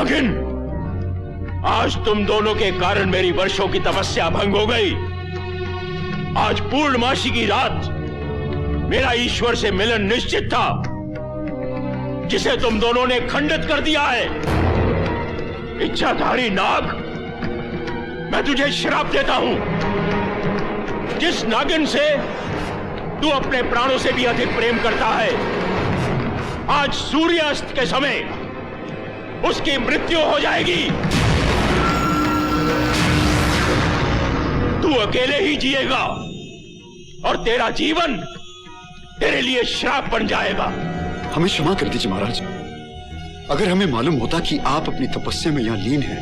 नागिन, आज तुम दोनों के कारण मेरी वर्षों की तपस्या भंग हो गई। आज पूर्णमासी की रात मेरा ईश्वर से मिलन निश्चित था, जिसे तुम दोनों ने खंडित कर दिया है। इच्छाधारी नाग, मैं तुझे श्राप देता हूं। जिस नागिन से तू अपने प्राणों से भी अधिक प्रेम करता है, आज सूर्यास्त के समय उसकी मृत्यु हो जाएगी। तू अकेले ही जिएगा और तेरा जीवन तेरे लिए श्राप बन जाएगा। हमें क्षमा कर दीजिए महाराज। अगर हमें मालूम होता कि आप अपनी तपस्या में यहां लीन हैं,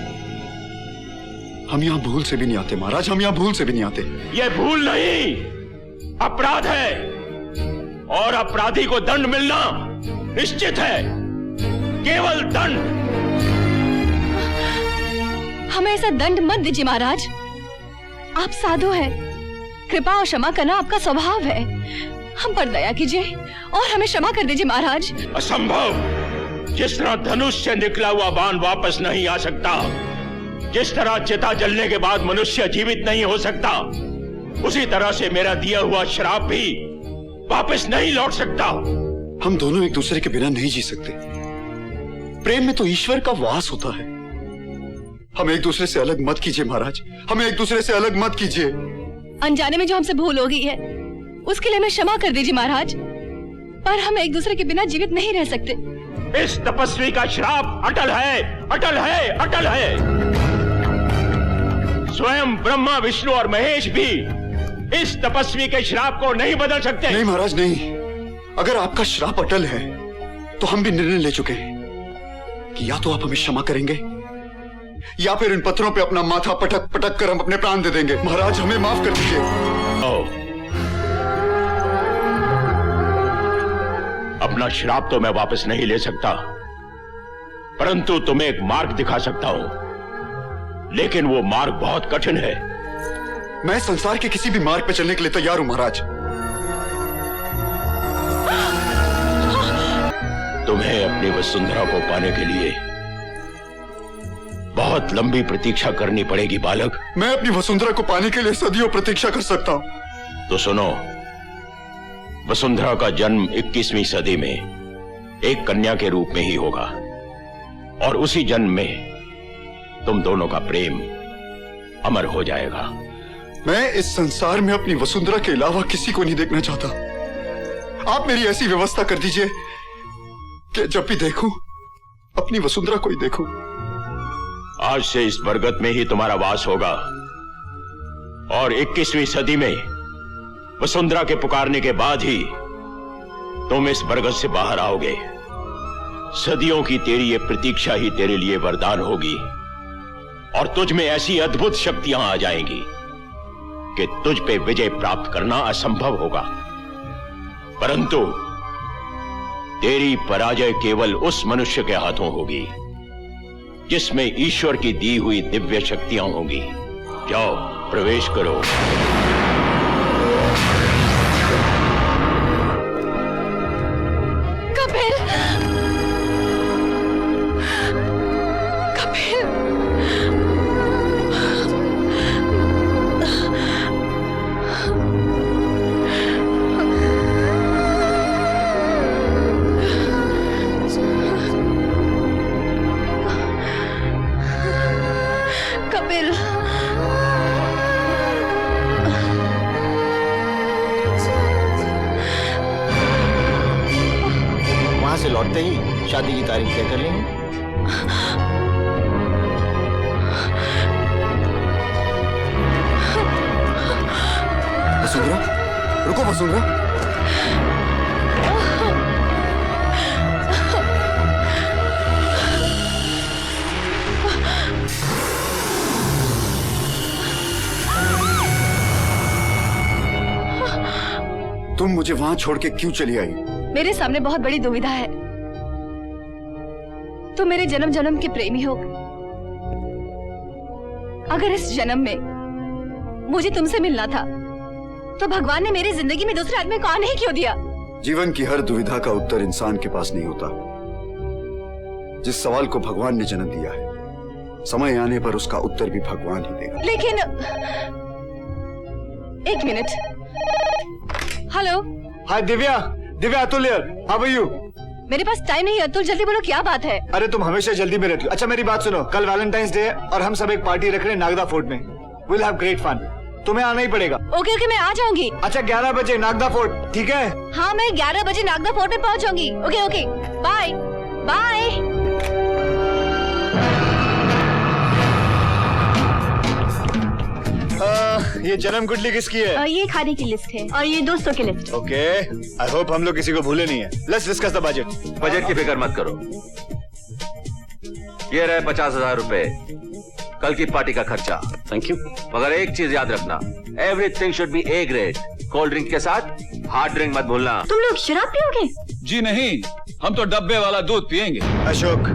हम यहां भूल से भी नहीं आते महाराज, हम यहां भूल से भी नहीं आते। यह भूल नहीं, अपराध है, और अपराधी को दंड मिलना निश्चित है। केवल दंड। हमें ऐसा दंड मत दीजिए महाराज। आप साधु हैं, कृपा और क्षमा करना आपका स्वभाव है। हम पर दया कीजिए और हमें क्षमा कर दीजिए महाराज। असंभव। जिस तरह धनुष से निकला हुआ बाण वापस नहीं आ सकता, जिस तरह चिता जलने के बाद मनुष्य जीवित नहीं हो सकता, उसी तरह से मेरा दिया हुआ श्राप भी वापस नहीं लौट सकता। हम दोनों एक दूसरे के बिना नहीं जी सकते। प्रेम में तो ईश्वर का वास होता है। हमें एक दूसरे से अलग मत कीजिए महाराज, हमें एक दूसरे से अलग मत कीजिए। अनजाने में जो हमसे भूल हो गई है, उसके लिए हमें क्षमा कर दीजिए महाराज, पर हम एक दूसरे के बिना जीवित नहीं रह सकते। इस तपस्वी का श्राप अटल है, अटल है, अटल है। स्वयं ब्रह्मा, विष्णु और महेश भी इस तपस्वी के श्राप को नहीं बदल सकते। नहीं महाराज नहीं। अगर आपका श्राप अटल है तो हम भी निर्णय ले चुके हैं कि या तो आप हमें क्षमा करेंगे या फिर इन पत्थरों पे अपना माथा पटक पटक कर हम अपने प्राण दे देंगे। महाराज हमें माफ कर दीजिए। अपना श्राप तो मैं वापस नहीं ले सकता, परंतु तुम्हें एक मार्ग दिखा सकता हूं, लेकिन वो मार्ग बहुत कठिन है। मैं संसार के किसी भी मार्ग पे चलने के लिए तैयार हूं महाराज। तुम्हें अपनी वसुंधरा को पाने के लिए बहुत लंबी प्रतीक्षा करनी पड़ेगी बालक। मैं अपनी वसुंधरा को पाने के लिए सदियों प्रतीक्षा कर सकता हूं। तो सुनो, वसुंधरा का जन्म 21वीं सदी में एक कन्या के रूप में ही होगा, और उसी जन्म में तुम दोनों का प्रेम अमर हो जाएगा। मैं इस संसार में अपनी वसुंधरा के अलावा किसी को नहीं देखना चाहता। आप मेरी ऐसी व्यवस्था कर दीजिए कि जब भी देखूं अपनी वसुंधरा को ही देखूं। आज से इस बरगद में ही तुम्हारा वास होगा, और 21वीं सदी में वसुंधरा के पुकारने के बाद ही तुम इस बरगद से बाहर आओगे। सदियों की तेरी ये प्रतीक्षा ही तेरे लिए वरदान होगी, और तुझ में ऐसी अद्भुत शक्तियां आ जाएंगी कि तुझ पे विजय प्राप्त करना असंभव होगा। परंतु तेरी पराजय केवल उस मनुष्य के हाथों होगी जिसमें ईश्वर की दी हुई दिव्य शक्तियां होंगी। जाओ, प्रवेश करो। कपिल, कपिल, कपिल। वहां से लौटते ही शादी की तारीख तय कर लेंगे। वसुंधरा, रुको वसुंधरा। तुम मुझे वहां छोड़ के क्यों चली आई? मेरे सामने बहुत बड़ी दुविधा है। तुम मेरे जन्म जन्म के प्रेमी हो। अगर इस जन्म में मुझे तुमसे मिलना था, तो भगवान ने मेरी जिंदगी में दूसरे आदमी को आने ही क्यों दिया? जीवन की हर दुविधा का उत्तर इंसान के पास नहीं होता। जिस सवाल को भगवान ने जन्म दिया है, समय आने पर उसका उत्तर भी भगवान ही देगा। लेकिन एक minute. Hello. Hi Divya, Divya Atul here, how are you? मेरे पास टाइम नहीं है अतुल, जल्दी बोलो क्या बात है। अरे तुम हमेशा जल्दी में रहती हो। अच्छा मेरी बात सुनो, कल वैलेंटाइंस डे है और हम सब एक पार्टी रख रहे हैं नागदा फोर्ट में। विल हैव ग्रेट फन, तुम्हें आना ही पड़ेगा। ओके ओके मैं आ जाऊंगी। अच्छा 11 बजे नागदा फोर्ट, ठीक है? हाँ मैं 11 बजे नागदा फोर्ट में पहुंच जाऊंगी। Okay okay bye bye. ये जन्म गुटली किसकी है? ये खाने की लिस्ट है और ये दोस्तों की लिस्ट। ओके, आई होप हम लोग किसी को भूले नहीं है। Let's discuss the budget. Budget की फिक्र मत करो, ये रहे 50,000 रुपए कल की पार्टी का खर्चा। Thank you. मगर एक चीज याद रखना, everything should be A grade. Cold drink के साथ हार्ड ड्रिंक मत भूलना। तुम लोग शराब पियोगे? जी नहीं, हम तो डब्बे वाला दूध पियेंगे। अशोक,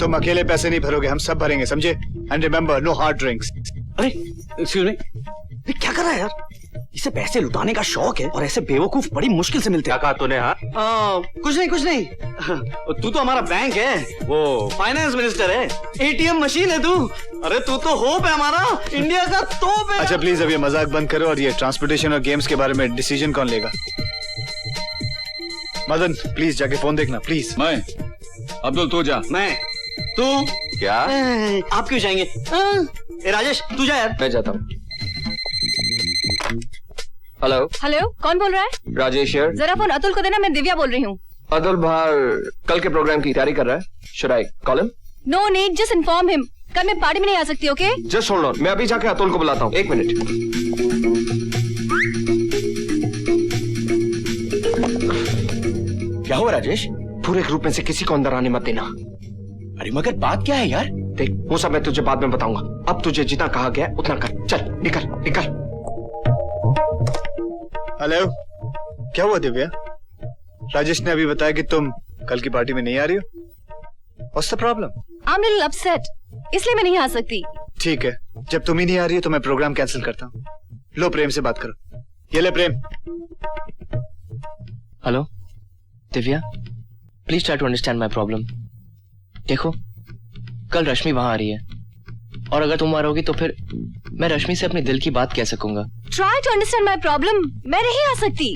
तुम अकेले पैसे नहीं भरोगे, हम सब भरेंगे, समझे? And remember, no hard drinks. अरे एक्सक्यूज मी, ये क्या कर रहा है यार? इसे पैसे लुटाने का शौक है और ऐसे बेवकूफ बड़ी मुश्किल से मिलते क्या हैं। कहा तूने? हाँ कुछ नहीं। तू तो हमारा बैंक है, वो फाइनेंस मिनिस्टर है, एटीएम मशीन है तू। अरे तू तो होप है हमारा, इंडिया का तोप है। अच्छा प्लीज अब ये मजाक बंद करो और ये ट्रांसपोर्टेशन और गेम्स के बारे में डिसीजन कौन लेगा? मदन प्लीज जाके फोन देखना प्लीज। मैं अब्दुल, तू जा। मैं तू क्या? आप क्यों जाएंगे? ए राजेश तू जा यार। मैं जाता हूँ। हेलो हेलो कौन बोल रहा है? राजेश यार। जरा फोन अतुल को देना, मैं दिव्या बोल रही हूँ। अतुल बाहर कल के प्रोग्राम की तैयारी कर रहा है। Should I call him? No need, just inform him. कल मैं पार्टी में नहीं आ सकती। ओके जस्ट होल्ड ऑन, मैं अभी जाके अतुल को बुलाता हूँ। 1 मिनट। क्या हुआ राजेश? पूरे ग्रुप में से किसी को अंदर आने मत देना। अरे मगर बात क्या है यार? देख वो सब मैं तुझे बाद में बताऊंगा, अब तुझे जितना कहा गया है, उतना कर। चल निकल निकल। हेलो, क्या हुआ दिव्या? राजेश ने अभी बताया कि तुम कल की पार्टी में नहीं आ रही हो। What's the problem? I'm little upset, इसलिए मैं नहीं आ सकती। ठीक है, जब तुम ही नहीं आ रही हो तो मैं प्रोग्राम कैंसिल करता हूँ। लो प्रेम से बात करो। ये ले Prem. Hello Divya, please try to understand my problem. देखो कल रश्मि वहां आ रही है और अगर तुम आ रहोगी तो फिर मैं रश्मि से अपने दिल की बात कह सकूंगा। Try to understand my problem, मैं नहीं आ सकती।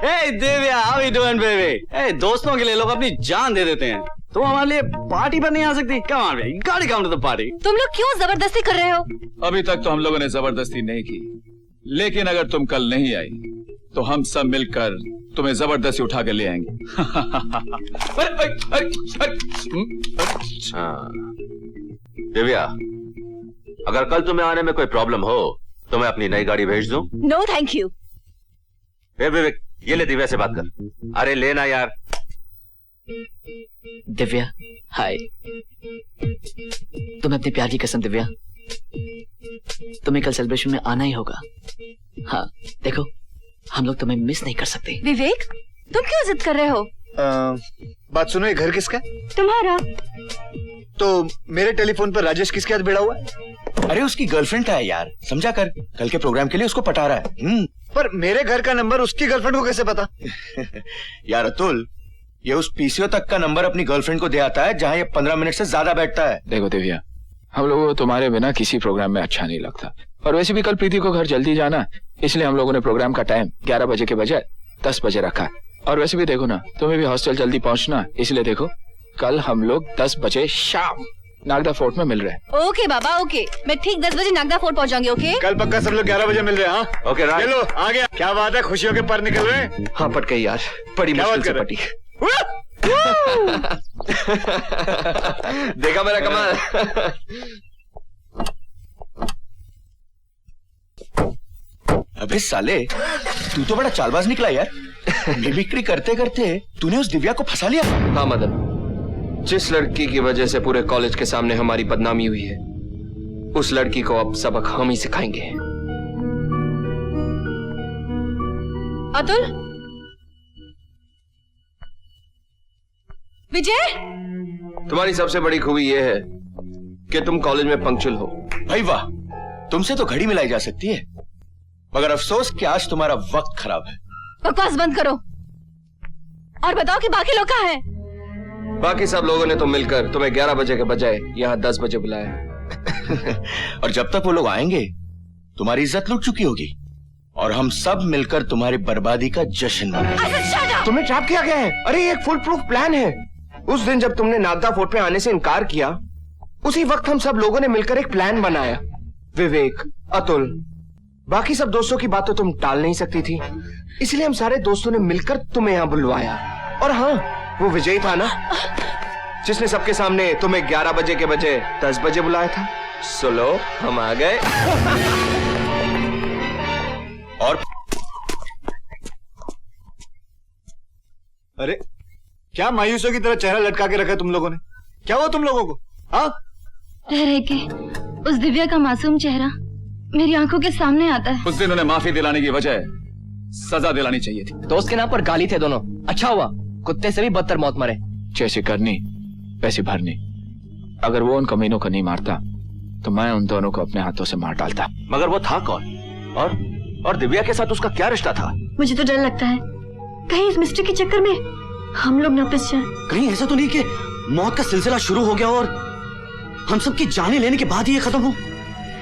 Hey Divya, how you doing baby? Hey, दोस्तों के लिए लोग अपनी जान दे देते हैं, तुम हमारे लिए पार्टी पर नहीं आ सकती? Come on baby, gotta come to the party। तुम लोग क्यों जबरदस्ती कर रहे हो? अभी तक तो हम लोगों ने जबरदस्ती नहीं की, लेकिन अगर तुम कल नहीं आई तो हम सब मिलकर तुम्हें जबरदस्ती उठा के ले आएंगे। दिव्या, अगर कल तुम्हें आने में कोई प्रॉब्लम हो तो मैं अपनी नई गाड़ी भेज दूं? No thank you। विवेक, ये ले दिव्या से बात कर। अरे लेना यार। दिव्या हाय, तुम्हें अपने प्यार की कसम दिव्या, तुम्हें कल सेलिब्रेशन में आना ही होगा। हाँ देखो, हम लोग तुम्हें मिस नहीं कर सकते। विवेक तुम क्यों जिद कर रहे हो? बात सुनो, ये घर किसका है? तुम्हारा। तो मेरे टेलीफोन पर राजेश किसके हाथ भिड़ा हुआ है? अरे उसकी गर्लफ्रेंड का है यार, समझा कर, कल के प्रोग्राम के लिए उसको पटा रहा है। पर मेरे घर का नंबर उसकी गर्लफ्रेंड को कैसे पता? यार अतुल, ये उस पीसीओ तक का नंबर अपनी गर्लफ्रेंड को दे आता है जहाँ ये 15 मिनट से ज्यादा बैठता है। देखो दिव्या, हम लोगों को तुम्हारे बिना किसी प्रोग्राम में अच्छा नहीं लगता, और वैसे भी कल प्रीति को घर जल्दी जाना, इसलिए हम लोगों ने प्रोग्राम का टाइम 11 बजे के बजाय 10 बजे रखा है। और वैसे भी देखो ना, तुम्हें भी हॉस्टल जल्दी पहुंचना, इसलिए देखो कल हम लोग 10 बजे शाम नागदा फोर्ट में मिल रहे हैं। ओके बाबा ओके, मैं ठीक 10 बजे नागदा फोर्ट पहुंच जाऊंगी। ओके कल पक्का सब लोग 11 बजे मिल रहे हैं। हाँ ओके राइट। चलो आ गया। क्या बात है, खुशियों के पर निकल रहे हैं? हाँ पट गई यार, बड़ी क्या मुश्किल बात से कर पटी। देखा मेरा कमाल। अबे साले, तू तो बड़ा चालबाज निकला यार। मिमिक्री करते करते तूने उस दिव्या को फंसा लिया। हाँ मदन, जिस लड़की की वजह से पूरे कॉलेज के सामने हमारी बदनामी हुई है, उस लड़की को अब सबक हम ही सिखाएंगे। अतुल, विजय, तुम्हारी सबसे बड़ी खूबी यह है कि तुम कॉलेज में पंक्चुअल हो। भाई वाह, तुमसे तो घड़ी मिलाई जा सकती है, मगर अफसोस कि आज तुम्हारा वक्त खराब है। बकवास बंद करो और बताओ कि बाकी लोग कहाँ हैं? बाकी सब लोगों ने तो मिलकर तुम्हें 11 बजे के बजाय यहाँ 10 बजे बुलाया। और जब तक वो लोग आएंगे तुम्हारी इज्जत लुट चुकी होगी और हम सब मिलकर तुम्हारी बर्बादी का जश्न मनाएंगे। तुम्हें ट्रैप किया गया है। अरे ये एक फुल प्रूफ प्लान है। उस दिन जब तुमने नागदा फोर्ट पे आने से इनकार किया, उसी वक्त हम सब लोगों ने मिलकर एक प्लान बनाया। विवेक, अतुल, बाकी सब दोस्तों की बात तो तुम टाल नहीं सकती थी, इसलिए हम सारे दोस्तों ने मिलकर तुम्हें यहाँ बुलवाया। और हाँ, वो विजय था ना जिसने सबके सामने तुम्हें 11 बजे के बजाय 10 बजे बुलाया था। सुनो, हम आ गए। और अरे क्या मायूसों की तरह चेहरा लटका के रखा है तुम लोगों ने? क्या हुआ तुम लोगों को? हाँ, रह रह के उस दिव्या का मासूम चेहरा मेरी आंखों के सामने आता है। उस दिन उन्हें माफी दिलाने की बजाय सजा दिलानी चाहिए थी। दोस्त के नाम पर गाली थे दोनों। अच्छा हुआ कुत्ते से भी बदतर मौत मरे। जैसे करनी वैसी भरनी। अगर वो उन कमीनों को नहीं मारता तो मैं उन दोनों को अपने हाथों से मार डालता। मगर वो था कौन? और दिव्या के साथ उसका क्या रिश्ता था? मुझे तो डर लगता है कहीं इस मिस्ट्री के चक्कर में हम लोग न पिस जाएं। कहीं ऐसा तो नहीं कि मौत का सिलसिला शुरू हो गया और हम सबकी जानें लेने के बाद ही ये खत्म हो।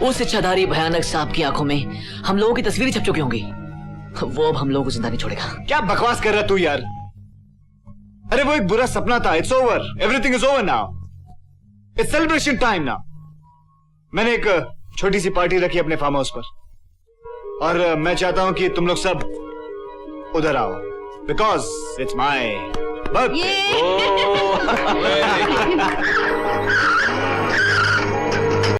उस इच्छाधारी भयानक सांप की आंखों में हम लोगों की तस्वीरें छप चुकी होंगी। वो अब हम लोगों को जिंदा नहीं छोड़ेगा। क्या बकवास कर रहा तू यार? अरे वो एक बुरा सपना था। It's over, everything is over now. It's celebration time now. मैंने एक छोटी सी पार्टी रखी अपने फार्म हाउस पर और मैं चाहता हूं कि तुम लोग सब उधर आओ बिकॉज इट्स माई बर्थडे।